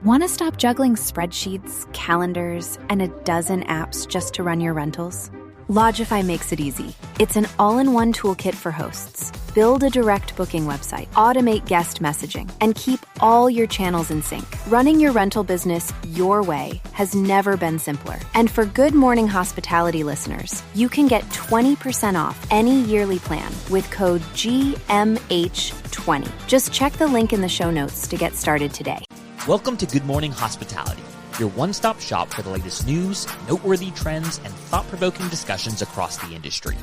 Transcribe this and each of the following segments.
Want to stop juggling spreadsheets, calendars, and a dozen apps just to run your rentals? Lodgify makes it easy. It's an all-in-one toolkit for hosts. Build a direct booking website, automate guest messaging, and keep all your channels in sync. Running your rental business your way has never been simpler. And for Good Morning Hospitality listeners, you can get 20% off any yearly plan with code GMH20. Just check the link in the show notes to get started today. Welcome to Good Morning Hospitality, your one-stop shop for the latest news, noteworthy trends, and thought-provoking discussions across the industry.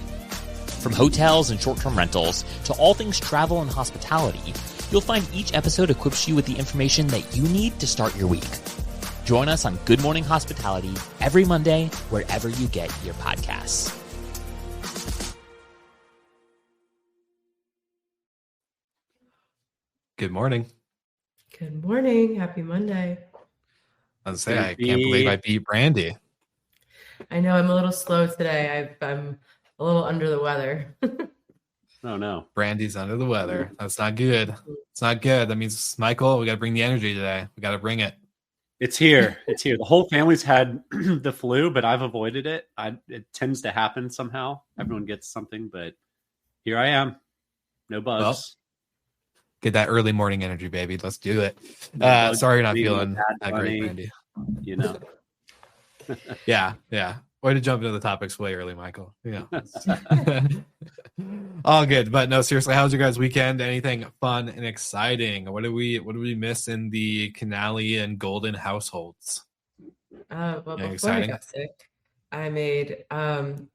From hotels and short-term rentals to all things travel and hospitality, you'll find each episode equips you with the information that you need to start your week. Join us on Good Morning Hospitality every Monday, wherever you get your podcasts. Good morning. Good morning. Happy Monday. I was saying, I can't believe I beat Brandy. I know I'm a little slow today. I'm a little under the weather. Oh, no. Brandy's under the weather. That's not good. It's not good. That means, Michael, we got to bring the energy today. We got to bring it. It's here. It's here. The whole family's had the flu, but I've avoided it. It tends to happen somehow. Everyone gets something, but here I am. No bugs. Well, get that early morning energy, baby. Let's do it. No sorry you're not feeling that great, Brandy. You know. Yeah. Way to jump into the topics way early, Michael. Yeah. All good. But no, seriously, how was your guys' weekend? Anything fun and exciting? What did we miss in the Canali and Golden households? Well, before I got sick, I made I'm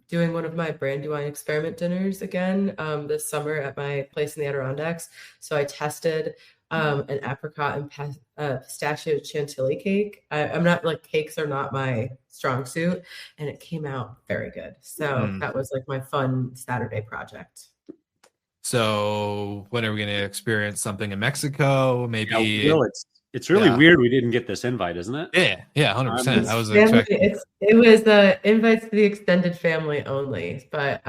doing one of my Brandywine experiment dinners again this summer at my place in the Adirondacks. So I tested an apricot and pistachio chantilly cake. I'm not like, cakes are not my strong suit, and it came out very good. So that was like my fun Saturday project. So when are we going to experience something in Mexico? Maybe it's really weird we didn't get this invite, isn't it? Yeah, 100%. I was expecting. It was invites to the extended family only. But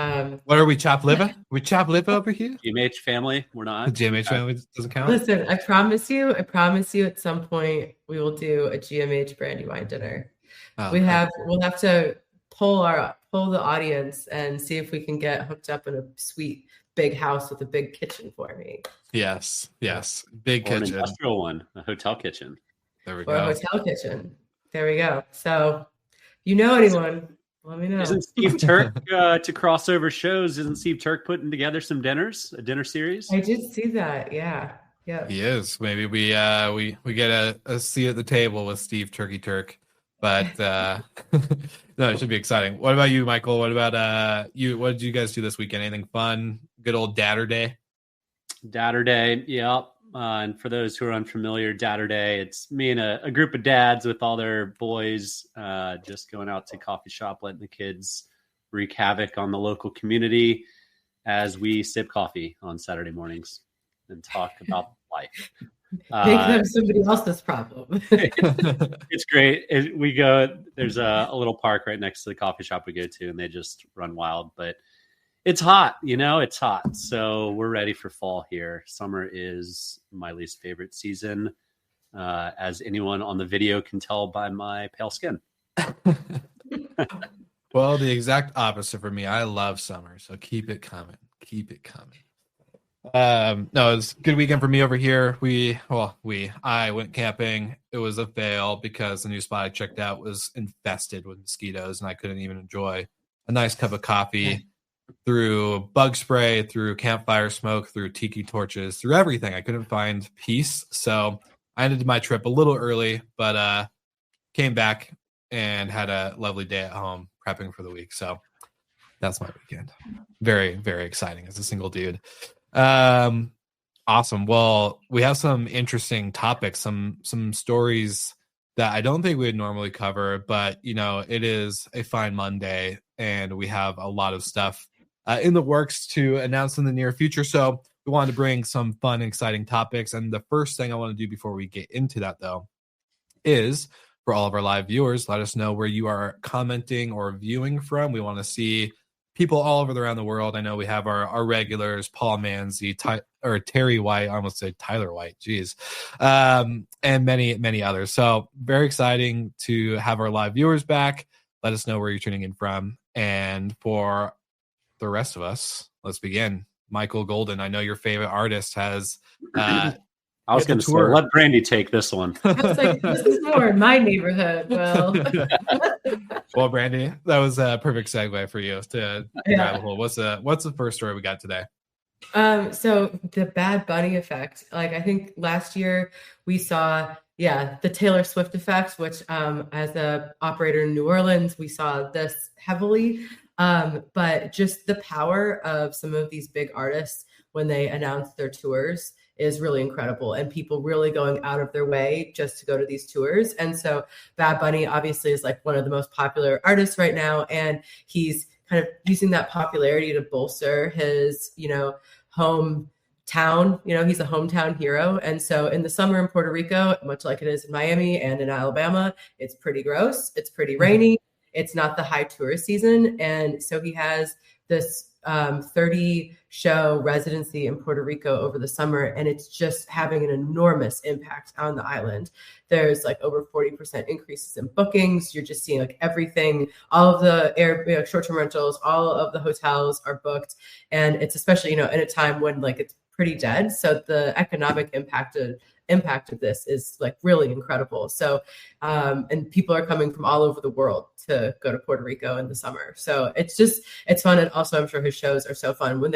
what are we, chop liver? We chop liver over here? GMH family, we're not. The GMH family doesn't count. Listen, I promise you at some point we will do a GMH Brandywine dinner. We'll have to poll the audience and see if we can get hooked up in a sweet big house with a big kitchen for me. Yes. Big kitchen. An industrial one, a hotel kitchen. There we go. Or a hotel kitchen. There we go. So, anyone, let me know. Isn't Steve Turk to crossover shows? Isn't Steve Turk putting together some dinners, a dinner series? I did see that. Yeah. He is. Maybe we get a seat at the table with Steve Turkey Turk. But no, it should be exciting. What about you, Michael? What about you? What did you guys do this weekend? Anything fun? Good old Dadder Day? Dadder Day, yep. And for those who are unfamiliar, Dadder Day, it's me and a group of dads with all their boys just going out to coffee shop, letting the kids wreak havoc on the local community as we sip coffee on Saturday mornings and talk about life. Make them somebody else's problem. It's great. There's a little park right next to the coffee shop we go to, and they just run wild. But it's hot, it's hot. So we're ready for fall here. Summer is my least favorite season, as anyone on the video can tell by my pale skin. Well, the exact opposite for me. I love summer, so keep it coming. No, it's a good weekend for me over here. I went camping. It was a fail because the new spot I checked out was infested with mosquitoes, and I couldn't even enjoy a nice cup of coffee through bug spray, through campfire smoke, through tiki torches, through everything. I couldn't find peace. So I ended my trip a little early, but came back and had a lovely day at home prepping for the week. So that's my weekend. Very, very exciting as a single dude. Awesome. Well, we have some interesting topics, some stories that I don't think we would normally cover, but it is a fine Monday and we have a lot of stuff in the works to announce in the near future. So we wanted to bring some fun, exciting topics. And the first thing I want to do before we get into that, though, is for all of our live viewers, let us know where you are commenting or viewing from. We want to see people all over around the world. I know we have our regulars, Paul Manzi, or Terry White. I almost said Tyler White. Geez. And many, many others. So very exciting to have our live viewers back. Let us know where you're tuning in from. And for the rest of us, let's begin. Michael Golden, I know your favorite artist has I was going to say, let Brandy take this one. I was like, this is more in my neighborhood. Well, Brandy, that was a perfect segue for you to grab a hold. What's the first story we got today? So the Bad Bunny effect. Like, I think last year we saw, the Taylor Swift effect, which as a operator in New Orleans, we saw this heavily. But just the power of some of these big artists when they announce their tours is really incredible, and people really going out of their way just to go to these tours. And so Bad Bunny obviously is like one of the most popular artists right now, and he's kind of using that popularity to bolster his, hometown. He's a hometown hero. And so in the summer in Puerto Rico, much like it is in Miami and in Alabama, it's pretty gross. It's pretty rainy. It's not the high tourist season. And so he has this 30-show residency in Puerto Rico over the summer, and it's just having an enormous impact on the island. There's like over 40% increases in bookings. You're just seeing like everything, all of the short-term rentals, all of the hotels are booked. And it's especially, in a time when like it's pretty dead. So the economic impact of this is like really incredible. So, and people are coming from all over the world to go to Puerto Rico in the summer. So it's fun. And also I'm sure his shows are so fun when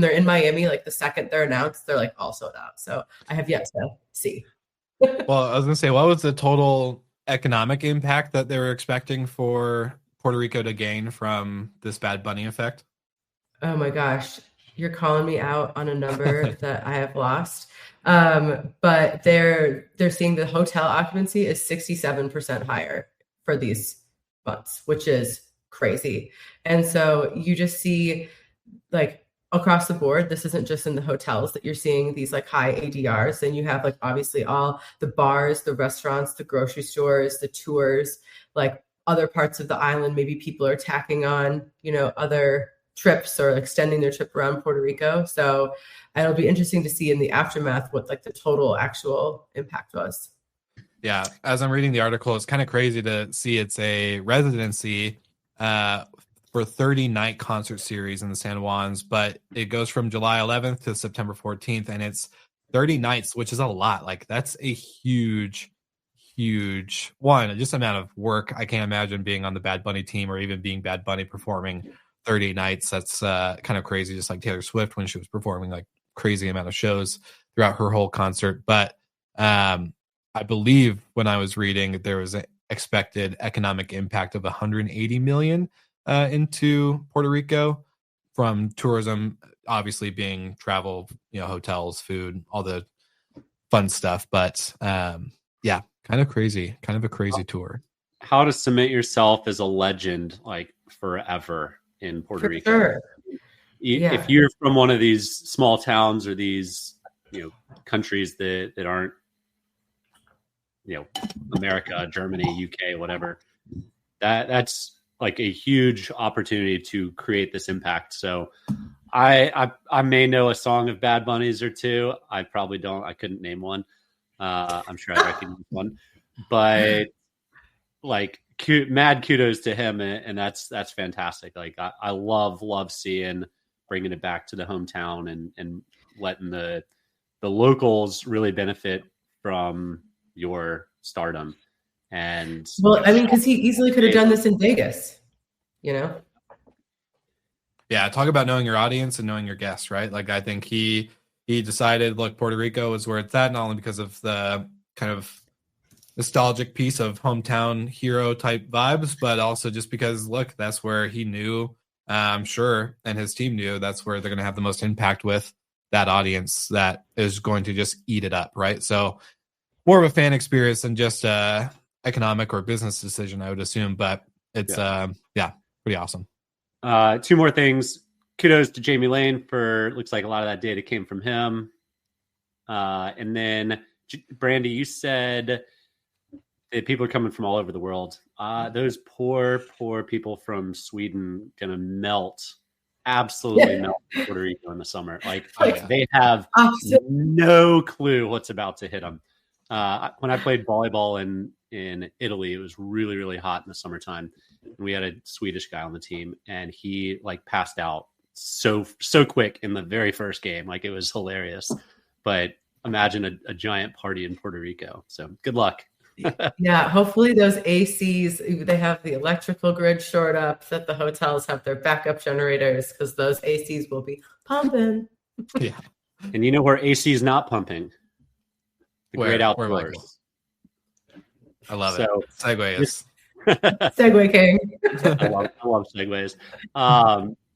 they're in Miami, like the second they're announced, they're like all sold out. So I have yet to see. Well, I was going to say, what was the total economic impact that they were expecting for Puerto Rico to gain from this Bad Bunny effect? Oh my gosh. You're calling me out on a number that I have lost. But they're seeing the hotel occupancy is 67% higher for these months, which is crazy. And so you just see like across the board, this isn't just in the hotels that you're seeing these like high ADRs. Then you have like obviously all the bars, the restaurants, the grocery stores, the tours, like other parts of the island. Maybe people are tacking on, other trips or extending their trip around Puerto Rico. So it'll be interesting to see in the aftermath what like the total actual impact was. Yeah, as I'm reading the article, it's kind of crazy to see it's a residency for 30-night concert series in the San Juans, but it goes from July 11th to September 14th, and it's 30 nights, which is a lot. Like that's a huge one, just amount of work. I can't imagine being on the Bad Bunny team or even being Bad Bunny performing 30 nights. That's kind of crazy, just like Taylor Swift when she was performing like crazy amount of shows throughout her whole concert. But I believe when I was reading, there was an expected economic impact of 180 million into Puerto Rico from tourism, obviously being travel, hotels, food, all the fun stuff. But kind of crazy, kind of a crazy tour. How to cement yourself as a legend, like forever in Puerto Rico. Sure. If you're from one of these small towns or these, countries that aren't, America, Germany, UK, whatever, that's like a huge opportunity to create this impact. So I may know a song of Bad Bunny's or two. I probably don't. I couldn't name one. I'm sure I recognize one, but like mad kudos to him. And that's fantastic. Like I love seeing, bringing it back to the hometown and letting the locals really benefit from your stardom. And because he easily could have done this in Vegas, Yeah, talk about knowing your audience and knowing your guests, right? Like I think he decided, look, Puerto Rico is where it's at, not only because of the kind of nostalgic piece of hometown hero type vibes, but also just because, look, that's where he knew, I'm sure, and his team knew that's where they're going to have the most impact with that audience that is going to just eat it up, right? So more of a fan experience than just economic or business decision, I would assume, but it's pretty awesome. Two more things. Kudos to Jamie Lane for, looks like a lot of that data came from him. And then Brandy, you said People are coming from all over the world. Those poor people from Sweden gonna absolutely melt in Puerto Rico in the summer. Like they have no clue what's about to hit them. When I played volleyball in Italy, it was really, really hot in the summertime. And we had a Swedish guy on the team, and he like passed out so quick in the very first game. Like, it was hilarious. But imagine a giant party in Puerto Rico. So good luck. Yeah, hopefully those ACs, they have the electrical grid shored up, that the hotels have their backup generators, because those ACs will be pumping. Yeah. And you know where AC is not pumping? The great outdoors. I love it. Segues. Segue king. I love segues.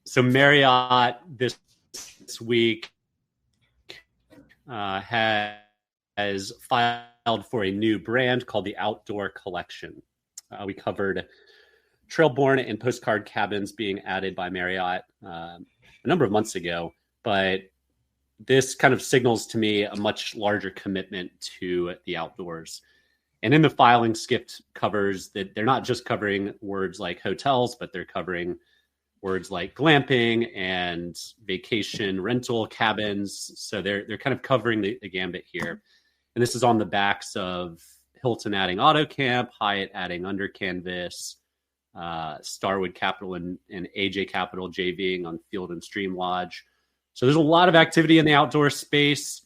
So Marriott this week has filed for a new brand called the Outdoor Collection. We covered Trailborne and postcard cabins being added by Marriott a number of months ago, but this kind of signals to me a much larger commitment to the outdoors. And in the filing, Skift covers that they're not just covering words like hotels, but they're covering words like glamping and vacation rental cabins. So they're kind of covering the gambit here. And this is on the backs of Hilton adding Auto Camp, Hyatt adding Under Canvas, Starwood Capital and AJ Capital JVing on Field and Stream Lodge. So there's a lot of activity in the outdoor space.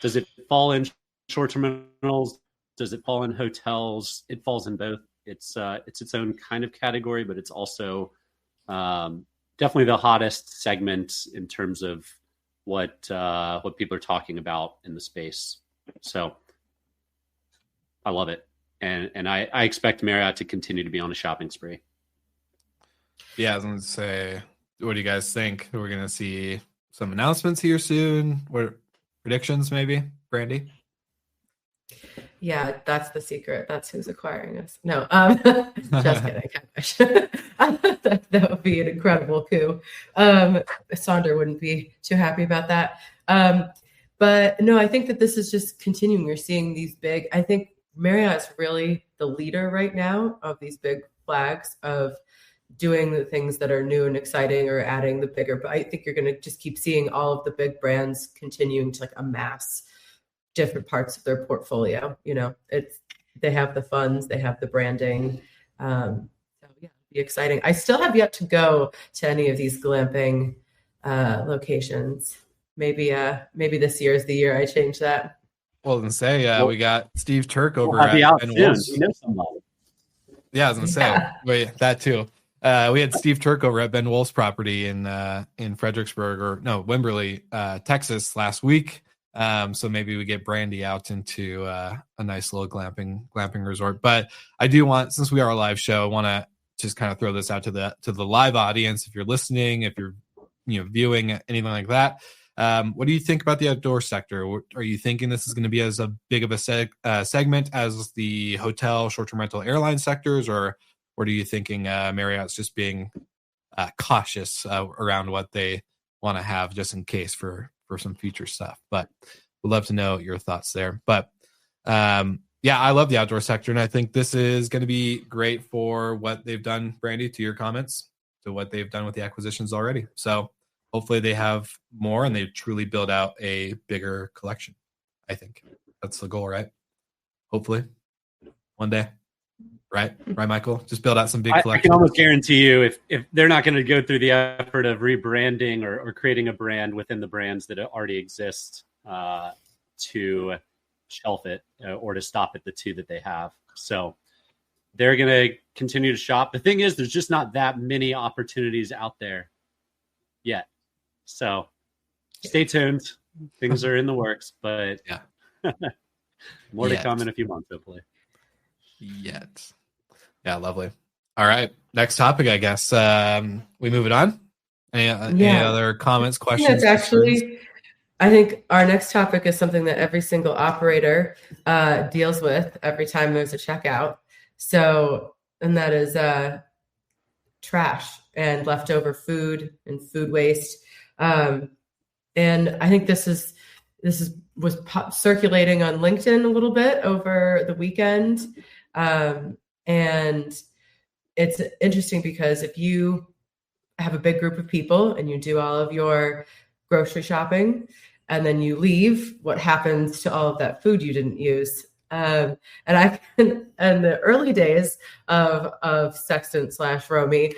Does it fall in short-term rentals? Does it fall in hotels? It falls in both. It's its own kind of category, but it's also definitely the hottest segment in terms of what people are talking about in the space. So I love it. And I expect Marriott to continue to be on a shopping spree. Yeah, I was going to say, what do you guys think? We're going to see some announcements here soon. What predictions, maybe, Brandy? Yeah, that's the secret. That's who's acquiring us. No, just kidding. That would be an incredible coup. Sonder wouldn't be too happy about that. But no, I think that this is just continuing. You're seeing these big, I think Marriott's really the leader right now of these big flags of doing the things that are new and exciting, or adding the bigger. But I think you're going to just keep seeing all of the big brands continuing to like amass different parts of their portfolio. You know, they have the funds, they have the branding. So yeah, it'll be exciting. I still have yet to go to any of these glamping locations. Maybe this year is the year I change that. Well, then say we got Steve Turk over at Ben Wolf's. Yeah, I was gonna say wait, that too. We had Steve Turk over at Ben Wolf's property in Wimberley, Texas last week. So maybe we get Brandy out into a nice little glamping resort. But I do want, since we are a live show, I want to just kind of throw this out to the live audience. If you're listening, if you're viewing, anything like that, what do you think about the outdoor sector? Are you thinking this is going to be as a big of a segment as the hotel, short-term rental, airline sectors, or are you thinking Marriott's just being cautious around what they want to have just in case for some future stuff? But we'd love to know your thoughts there. But yeah, I love the outdoor sector, and I think this is going to be great for what they've done, Brandy, to your comments, to what they've done with the acquisitions already. So hopefully they have more and they truly build out a bigger collection. I think that's the goal, right? Hopefully one day. Right, Michael? Just build out some big collections. I can almost guarantee you, if they're not going to go through the effort of rebranding or creating a brand within the brands that already exist to shelf it or to stop at the two that they have. So they're going to continue to shop. The thing is, there's just not that many opportunities out there yet. So stay tuned. Things are in the works, but yeah, more to come in a few months, hopefully. Yet. Yeah, lovely. All right. Next topic, I guess. We move it on. Any other comments, questions? Yeah, it's actually, I think our next topic is something that every single operator deals with every time there's a checkout. So, and that is trash and leftover food and food waste. And I think this was circulating on LinkedIn a little bit over the weekend. And it's interesting because if you have a big group of people and you do all of your grocery shopping and then you leave, what happens to all of that food you didn't use? And in the early days of Sextant / Romy,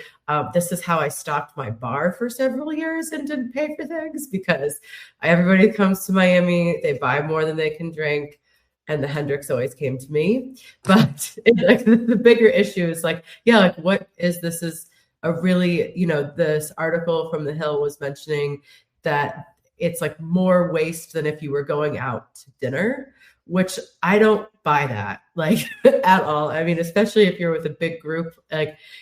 this is how I stocked my bar for several years and didn't pay for things, because everybody comes to Miami, they buy more than they can drink. And the Hendrix always came to me. But the bigger issue is what is this? Is a really, this article from The Hill was mentioning that it's like more waste than if you were going out to dinner, which I don't buy that at all. I mean, especially if you're with a big group,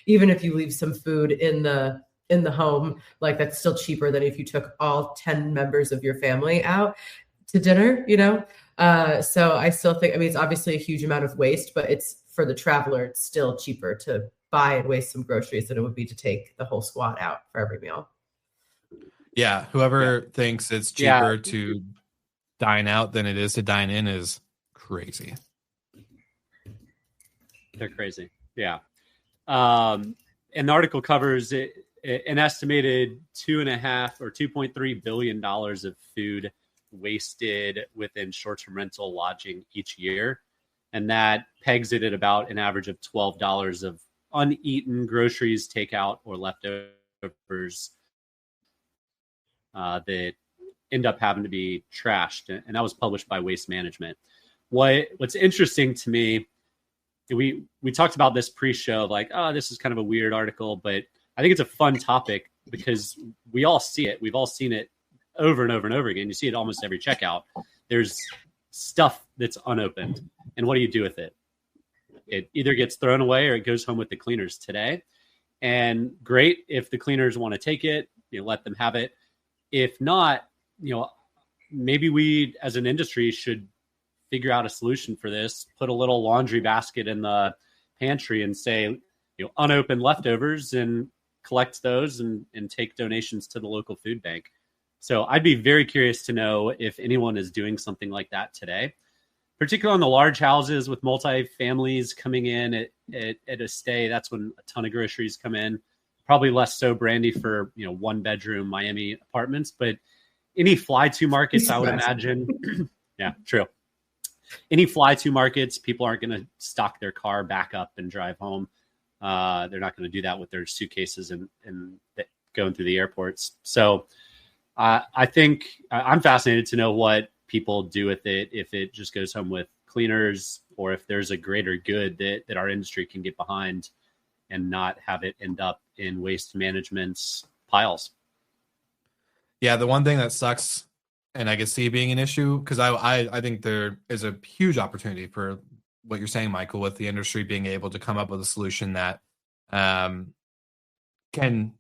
even if you leave some food in the home, that's still cheaper than if you took all 10 members of your family out to dinner, So I still think, it's obviously a huge amount of waste, but it's for the traveler, it's still cheaper to buy and waste some groceries than it would be to take the whole squad out for every meal. Yeah. Whoever thinks it's cheaper to dine out than it is to dine in is crazy. They're crazy. Yeah. And the article covers an estimated $2.5 or $2.3 billion of food wasted within short-term rental lodging each year. And that pegs it at about an average of $12 of uneaten groceries, takeout, or leftovers that end up having to be trashed. And that was published by Waste Management. What's interesting to me, we talked about this pre-show, this is kind of a weird article, but I think it's a fun topic because we all see it. We've all seen it over and over and over again. You see it almost every checkout. There's stuff that's unopened. And what do you do with it? It either gets thrown away or it goes home with the cleaners today. And great, if the cleaners want to take it, let them have it. If not, maybe we as an industry should figure out a solution for this, put a little laundry basket in the pantry and say, unopened leftovers, and collect those and take donations to the local food bank. So I'd be very curious to know if anyone is doing something like that today, particularly on the large houses with multi-families coming in at a stay. That's when a ton of groceries come in. Probably less so, Brandy, for 1-bedroom Miami apartments, but any fly-to markets, I would imagine. Yeah, true. Any fly-to markets, people aren't going to stock their car back up and drive home. They're not going to do that with their suitcases and going through the airports. So I think I'm fascinated to know what people do with it, if it just goes home with cleaners or if there's a greater good that our industry can get behind and not have it end up in waste management's piles. Yeah, the one thing that sucks, and I can see being an issue, because I think there is a huge opportunity for what you're saying, Michael, with the industry being able to come up with a solution that can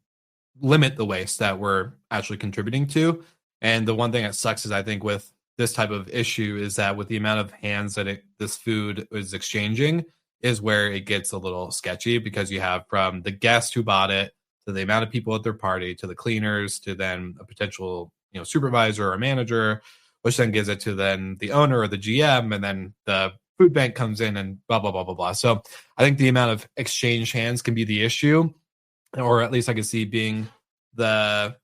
limit the waste that we're actually contributing to. And the one thing that sucks is I think with this type of issue is that with the amount of hands that this food is exchanging is where it gets a little sketchy, because you have from the guest who bought it to the amount of people at their party to the cleaners to then a potential supervisor or manager, which then gives it to then the owner or the GM, and then the food bank comes in and blah, blah, blah, blah, blah. So I think the amount of exchange hands can be the issue, or at least I could see being the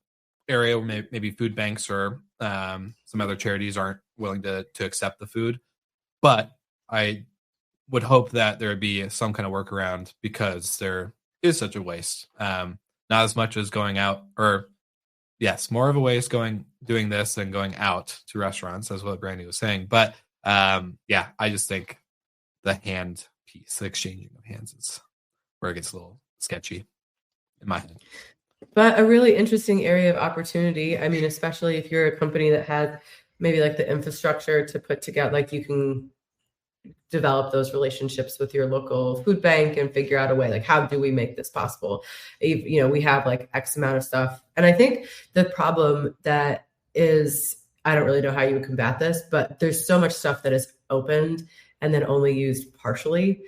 area where maybe food banks or some other charities aren't willing to accept the food. But I would hope that there would be some kind of workaround, because there is such a waste. Not as much as going out, or yes, more of a waste doing this than going out to restaurants, as what Brandy was saying. But yeah, I just think the hand piece, the exchanging of hands, is where it gets a little sketchy in my head. But a really interesting area of opportunity. I mean, especially if you're a company that has maybe the infrastructure to put together, you can develop those relationships with your local food bank and figure out a way, how do we make this possible? We have X amount of stuff. And I think the problem that is, I don't really know how you would combat this, but there's so much stuff that is opened and then only used partially,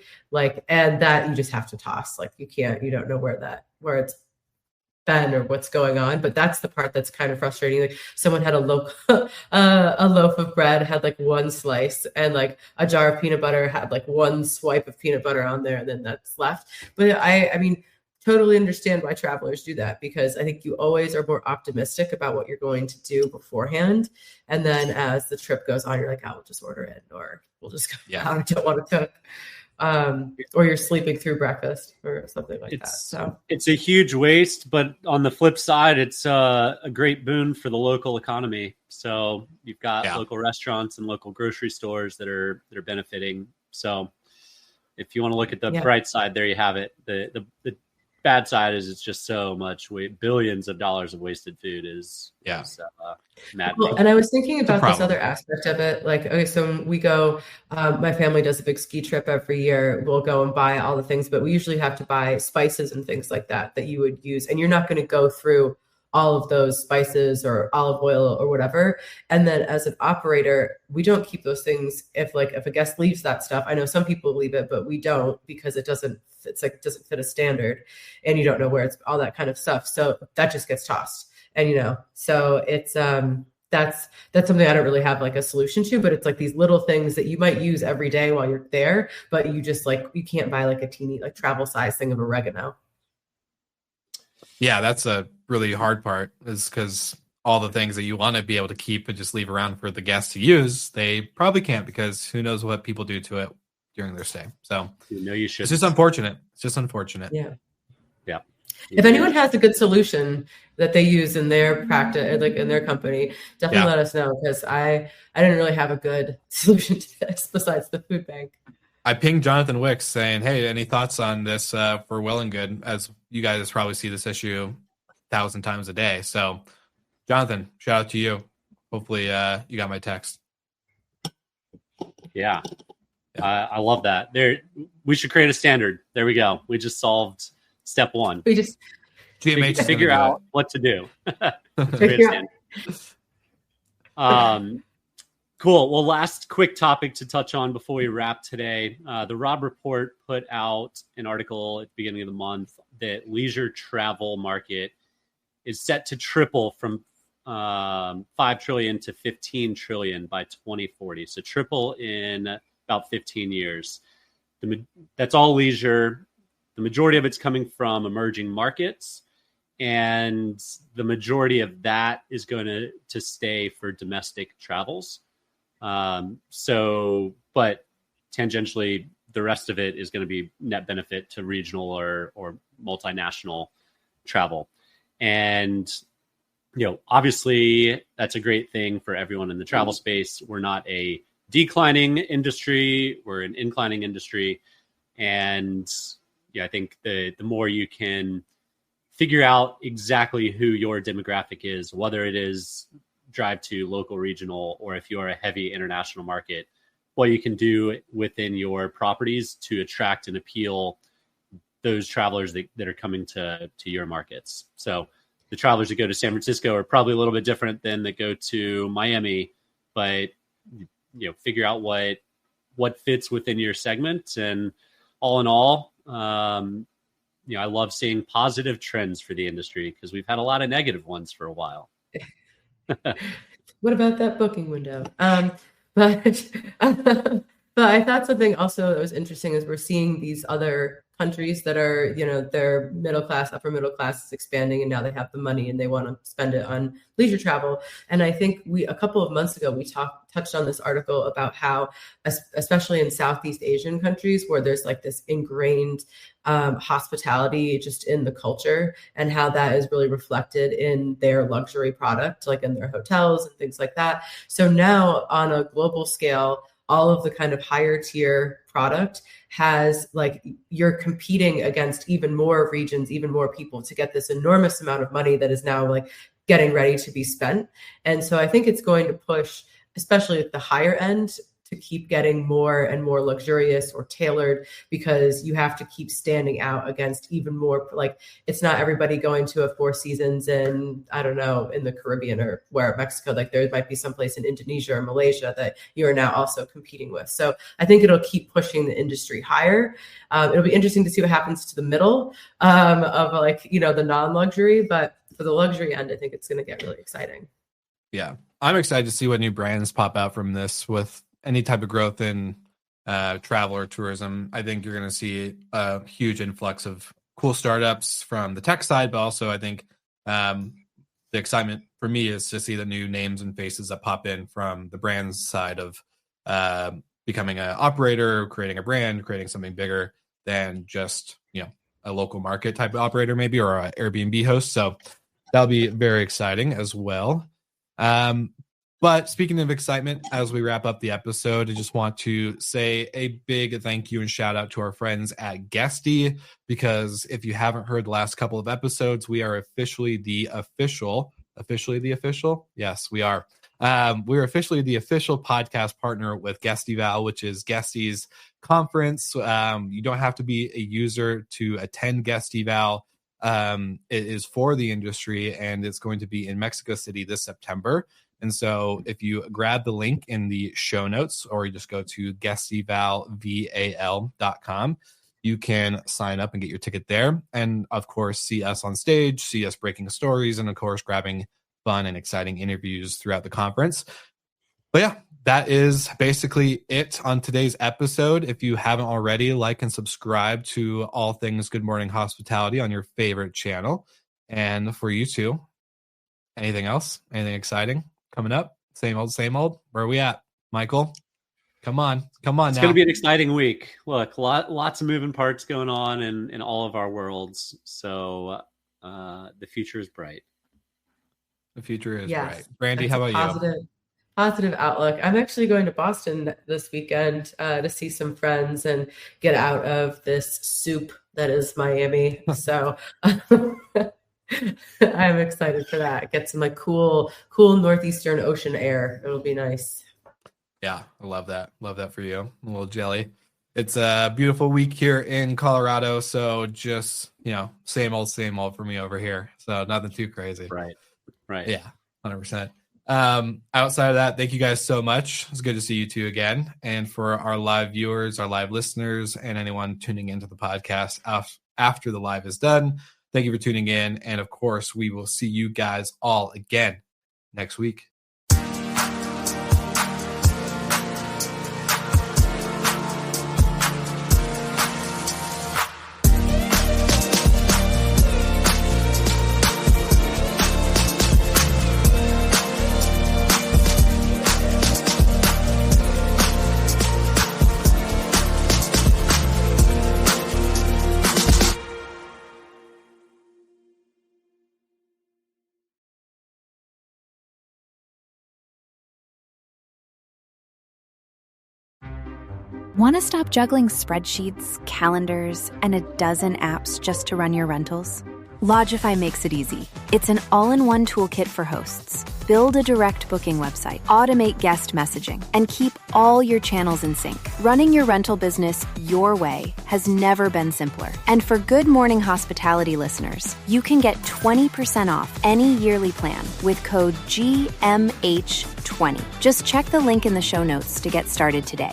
and that you just have to toss. You don't know where it's been or what's going on. But that's the part that's kind of frustrating. Like someone had a loaf of bread had like one slice, and like a jar of peanut butter had like one swipe of peanut butter on there, and then that's left. But I mean, totally understand why travelers do that, because I think you always are more optimistic about what you're going to do beforehand. And then as the trip goes on, you're like, oh, we'll just order it, or we'll just go out. I don't want to cook. Or you're sleeping through breakfast or something like that. So it's a huge waste, but on the flip side, it's a great boon for the local economy. So you've got local restaurants and local grocery stores that are benefiting. So if you want to look at the bright side, there you have it. The bad side is it's just so much billions of dollars of wasted food is maddening. Well, and I was thinking about this other aspect of it. Like, okay, so when we go, my family does a big ski trip every year. We'll go and buy all the things, but we usually have to buy spices and things like that you would use. And you're not going to go through all of those spices or olive oil or whatever. And then as an operator, we don't keep those things. If a guest leaves that stuff, I know some people leave it, but we don't, because it doesn't fit a standard, and you don't know where it's all that kind of stuff. So that just gets tossed. And, so it's, that's something I don't really have like a solution to, but it's like these little things that you might use every day while you're there, but you just you can't buy like a teeny, like travel size thing of oregano. Yeah, that's a really hard part, is because all the things that you want to be able to keep and just leave around for the guests to use, they probably can't, because who knows what people do to it during their stay. So you should. It's just unfortunate. Yeah. Yeah. If anyone has a good solution that they use in their practice, like in their company, definitely let us know, because I didn't really have a good solution to this besides the food bank. I pinged Jonathan Wicks saying, hey, any thoughts on this for Well and Good, as you guys probably see this issue 1,000 times a day. So, Jonathan, shout out to you. Hopefully you got my text. Yeah. I love that. We should create a standard. There we go. We just solved step one. We just figure out what to do. Create a standard. Cool. Well, last quick topic to touch on before we wrap today. The Robb Report put out an article at the beginning of the month that leisure travel market is set to triple from 5 trillion to 15 trillion by 2040. So triple in about 15 years. That's all leisure. The majority of it's coming from emerging markets, and the majority of that is going to stay for domestic travels. But tangentially, the rest of it is going to be net benefit to regional or multinational travel. And, obviously that's a great thing for everyone in the travel space. We're not a declining industry, we're an inclining industry. And I think the more you can figure out exactly who your demographic is, whether it is drive to local, regional, or if you're a heavy international market, what you can do within your properties to attract and appeal those travelers that are coming to your markets. So the travelers that go to San Francisco are probably a little bit different than that go to Miami, but figure out what fits within your segment. And all in all, I love seeing positive trends for the industry, because we've had a lot of negative ones for a while. What about that booking window? But I thought something also that was interesting is we're seeing these other countries that are, their middle class, upper middle class is expanding, and now they have the money and they want to spend it on leisure travel. And I think a couple of months ago, we touched on this article about how, especially in Southeast Asian countries where there's like this ingrained hospitality just in the culture, and how that is really reflected in their luxury product, like in their hotels and things like that. So now on a global scale, all of the kind of higher tier product has you're competing against even more regions, even more people to get this enormous amount of money that is now getting ready to be spent. And so I think it's going to push, especially at the higher end, to keep getting more and more luxurious or tailored, because you have to keep standing out against even more. Like, it's not everybody going to a Four Seasons in, I don't know, in the Caribbean or where Mexico. Like, there might be someplace in Indonesia or Malaysia that you are now also competing with. So I think it'll keep pushing the industry higher. It'll be interesting to see what happens to the middle of, like, you know, the non-luxury, but for the luxury end, I think it's going to get really exciting. Yeah, I'm excited to see what new brands pop out from this. With any type of growth in travel or tourism, I think you're going to see a huge influx of cool startups from the tech side, but also I think the excitement for me is to see the new names and faces that pop in from the brands side of becoming an operator, creating a brand, creating something bigger than just, you know, a local market type of operator maybe, or an Airbnb host. So that'll be very exciting as well. But speaking of excitement, as we wrap up the episode, I just want to say a big thank you and shout out to our friends at Guesty, because if you haven't heard the last couple of episodes, we are officially the official. Yes, we are. We're officially the official podcast partner with Guestyval, which is Guesty's conference. You don't have to be a user to attend Guestyval. It is for the industry, and it's going to be in Mexico City this September. And so if you grab the link in the show notes, or you just go to guestyval.com, you can sign up and get your ticket there. And of course, see us on stage, see us breaking stories, and of course, grabbing fun and exciting interviews throughout the conference. But yeah, that is basically it on today's episode. If you haven't already, like and subscribe to All Things Good Morning Hospitality on your favorite channel. And for you two, anything else? Anything exciting coming up? Same old, same old? Where are we at? Michael, come on It's now. It's going to be an exciting week. Look, lots of moving parts going on in all of our worlds. So the future is bright. The future is bright. Brandy, how about you? Positive outlook. I'm actually going to Boston this weekend to see some friends and get out of this soup that is Miami. So I'm excited for that. Get some like cool northeastern ocean air. It'll be nice. Yeah, I love that. Love that for you. A little jelly. It's a beautiful week here in Colorado. So just, you know, same old for me over here. So nothing too crazy. Right. Yeah, 100%. Outside of that, thank you guys so much. It's good to see you two again. And for our live viewers, our live listeners, and anyone tuning into the podcast after the live is done, thank you for tuning in. And of course, we will see you guys all again next week. Want to stop juggling spreadsheets, calendars, and a dozen apps just to run your rentals? Lodgify makes it easy. It's an all-in-one toolkit for hosts. Build a direct booking website, automate guest messaging, and keep all your channels in sync. Running your rental business your way has never been simpler. And for Good Morning Hospitality listeners, you can get 20% off any yearly plan with code GMH20. Just check the link in the show notes to get started today.